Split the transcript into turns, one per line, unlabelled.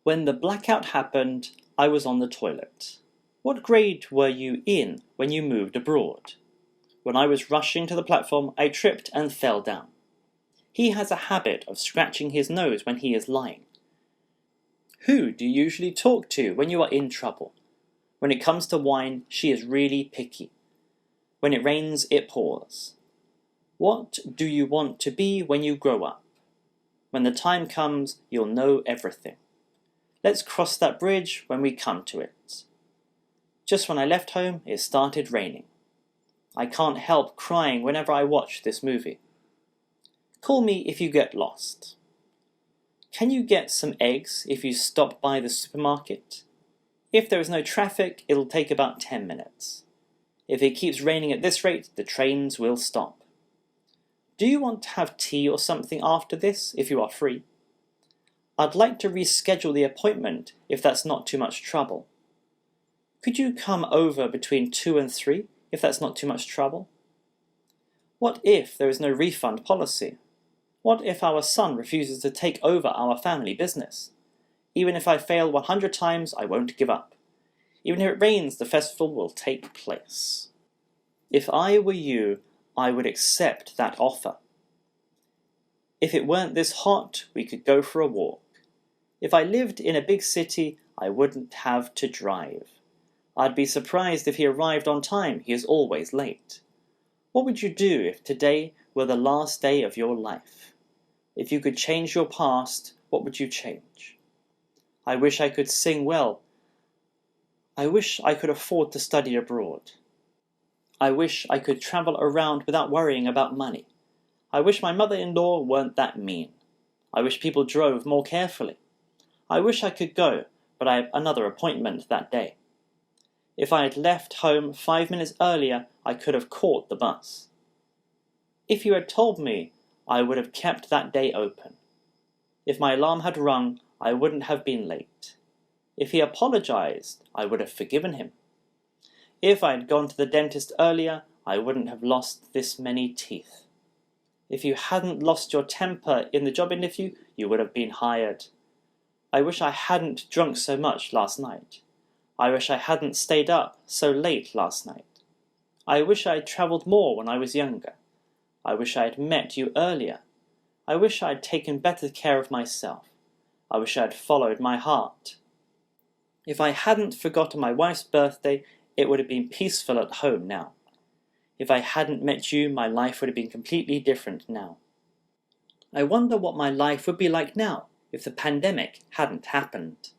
When the blackout happened, I was on the toilet. What grade were you in when you moved abroad? When I was rushing to the platform, I tripped and fell down. He has a habit of scratching his nose when he is lying. Who do you usually talk to when you are in trouble? When it comes to wine, she is really picky. When it rains, it pours. What do you want to be when you grow up? When the time comes, you'll know everything. Let's cross that bridge when we come to it. Just when I left home, it started raining. I can't help crying whenever I watch this movie. Call me if you get lost. Can you get some eggs if you stop by the supermarket? If there is no traffic, it'll take about 10 minutes. If it keeps raining at this rate, the trains will stop. Do you want to have tea or something after this, if you are free? I'd like to reschedule the appointment if that's not too much trouble. Could you come over between 2 and 3, if that's not too much trouble? What if there is no refund policy? What if our son refuses to take over our family business? Even if I fail 100 times, I won't give up. Even if it rains, the festival will take place. If I were you, I would accept that offer. If it weren't this hot, we could go for a walk. If I lived in a big city, I wouldn't have to drive. I'd be surprised if he arrived on time. He is always late. What would you do if today were the last day of your life? If you could change your past, what would you change? I wish I could sing well. I wish I could afford to study abroad. I wish I could travel around without worrying about money. I wish my mother-in-law weren't that mean. I wish people drove more carefully. I wish I could go, but I have another appointment that day. If I had left home 5 minutes earlier, I could have caught the bus. If you had told me, I would have kept that day open. If my alarm had rung, I wouldn't have been late. If he apologized, I would have forgiven him. If I had gone to the dentist earlier, I wouldn't have lost this many teeth. If you hadn't lost your temper in the job interview, you would have been hired. I wish I hadn't drunk so much last night. I wish I hadn't stayed up so late last night. I wish I had travelled more when I was younger. I wish I had met you earlier. I wish I had taken better care of myself. I wish I had followed my heart. If I hadn't forgotten my wife's birthday, it would have been peaceful at home now. If I hadn't met you, my life would have been completely different now. I wonder what my life would be like now if the pandemic hadn't happened.